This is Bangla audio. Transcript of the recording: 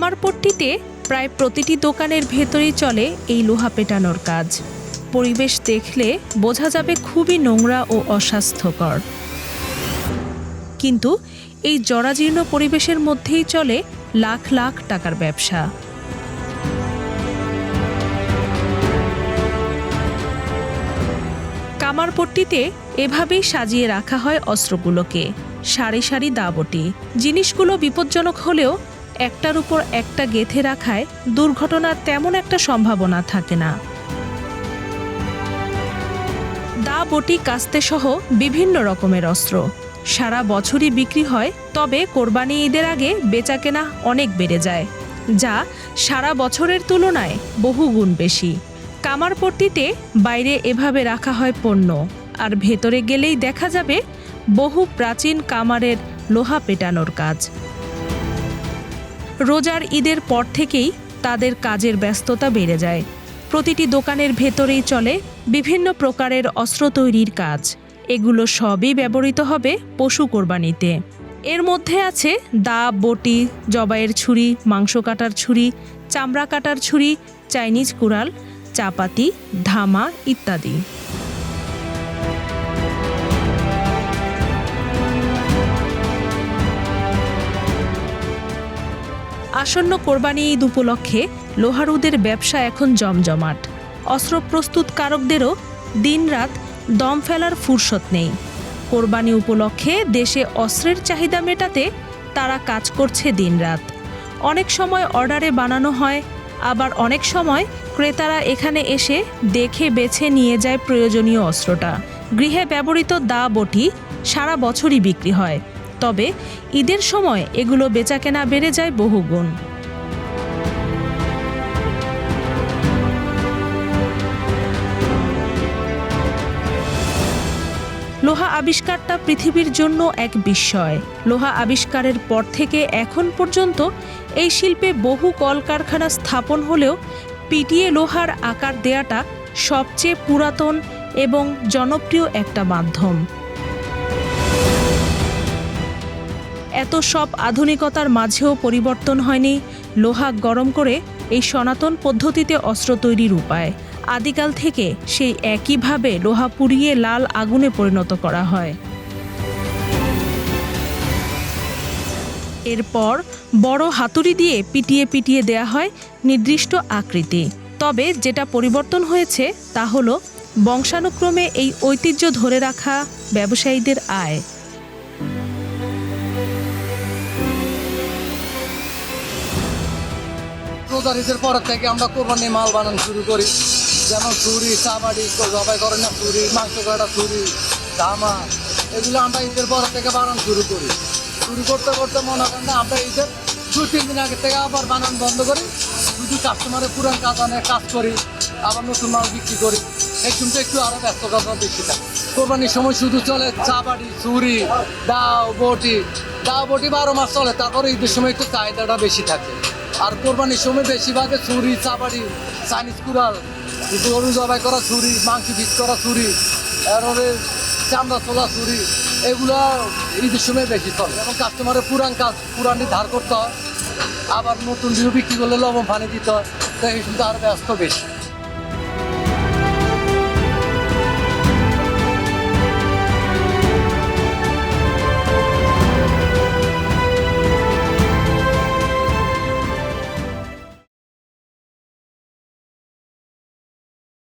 কামারপট্টিতে প্রায় প্রতিটি দোকানের ভেতরেই চলে এই লোহা পেটানোর কাজ। পরিবেশ দেখলে বোঝা যাবে খুবই নোংরা ও অস্বাস্থ্যকর, কিন্তু এই জরাজীর্ণ পরিবেশের মধ্যেই চলে লাখ লাখ টাকার ব্যবসা। কামারপট্টিতে এভাবেই সাজিয়ে রাখা হয় অস্ত্রগুলোকে, সারি সারি দাবটি। জিনিসগুলো বিপজ্জনক হলেও একটার উপর একটা গেঁথে রাখায় দুর্ঘটনার তেমন একটা সম্ভাবনা থাকে না। দা বটি কাস্তে সহ বিভিন্ন রকমের অস্ত্র সারা বছরই বিক্রি হয়, তবে কোরবানি ঈদের আগে বেচাকেনা অনেক বেড়ে যায়, যা সারা বছরের তুলনায় বহুগুণ বেশি। কামারপট্টিতে বাইরে এভাবে রাখা হয় পণ্য, আর ভেতরে গেলেই দেখা যাবে বহু প্রাচীন কামারের লোহা পেটানোর কাজ। রোজার ঈদের পর থেকেই তাদের কাজের ব্যস্ততা বেড়ে যায়। প্রতিটি দোকানের ভেতরেই চলে বিভিন্ন প্রকারের অস্ত্র তৈরির কাজ। এগুলো সবই ব্যবহৃত হবে পশু কোরবানিতে। এর মধ্যে আছে দা, বটি, জবাইয়ের ছুরি, মাংস কাটার ছুরি, চামড়া কাটার ছুরি, চাইনিজ কুড়াল, চাপাতি, ধামা ইত্যাদি। আসন্ন কোরবানি ঈদ উপলক্ষে লোহারুদের ব্যবসা এখন জমজমাট। অস্ত্র প্রস্তুতকারকদেরও দিনরাত দম ফেলার ফুরসত নেই। কোরবানি উপলক্ষে দেশে অস্ত্রের চাহিদা মেটাতে তারা কাজ করছে দিনরাত। অনেক সময় অর্ডারে বানানো হয়, আবার অনেক সময় ক্রেতারা এখানে এসে দেখে বেছে নিয়ে যায় প্রয়োজনীয় অস্ত্রটা। গৃহে ব্যবহৃত দা, বটি সারা বছরই বিক্রি হয়, তবে ঈদের সময় এগুলো বেচাকেনা বেড়ে যায় বহুগুণ। লোহা আবিষ্কারটা পৃথিবীর জন্য এক বিস্ময়। লোহা আবিষ্কারের পর থেকে এখন পর্যন্ত এই শিল্পে বহু কলকারখানা স্থাপন হলেও পিটিয়ে লোহার আকার দেয়াটা সবচেয়ে পুরাতন এবং জনপ্রিয় একটা মাধ্যম। এত সব আধুনিকতার মাঝেও পরিবর্তন হয়নি লোহা গরম করে এই সনাতন পদ্ধতিতে অস্ত্র তৈরির উপায়। আদিকাল থেকে সেই একইভাবে লোহা পুড়িয়ে লাল আগুনে পরিণত করা হয়। এরপর বড় হাতুড়ি দিয়ে পিটিয়ে পিটিয়ে দেয়া হয় নির্দিষ্ট আকৃতি। তবে যেটা পরিবর্তন হয়েছে তা হলো বংশানুক্রমে এই ঐতিহ্য ধরে রাখা ব্যবসায়ীদের আয়। রোজার ঈদের পর থেকে আমরা কোরবানি মাল বানানো শুরু করি, যেমন ছুরি, চাবাড়ি, জবাই করে না ছুরি, মাংস কাটা ছুরি, ধামা, এগুলো আমরা ঈদের পর থেকে বানানো শুরু করি। শুরু করতে করতে মনে করেন না আমরা ঈদের 2-3 দিন আগে থেকে আবার বানান বন্ধ করি, শুধু কাস্টমারের পুরান কাজ আনে কাজ করি, আবার নতুন মাল বিক্রি করি। এই সময়টা একটু আরও ব্যস্ততা বেশি থাকে। কোরবানির সময় শুধু চলে চাবাড়ি, ছুরি, দাও, বটি। 12 মাস চলে, তারপরে ঈদের সময় একটু চাহিদাটা বেশি থাকে। আর কোরবানির সময় বেশিরভাগে ছুরি, চাবাড়ি, চাইনিজ কুড়াল, গরু জবাই করা ছুরি, মাংস পিস করা ছুরি, এরপরে চামড়া তোলা ছুরি, এগুলো ঈদের সময় বেশি চলে। এবং কাস্টমারের পুরানি ধার করতে হয়, আবার নতুন বিক্রি করলে লবণ পানি দিতে হয়, তো এই সময় আরও ব্যস্ত বেশি।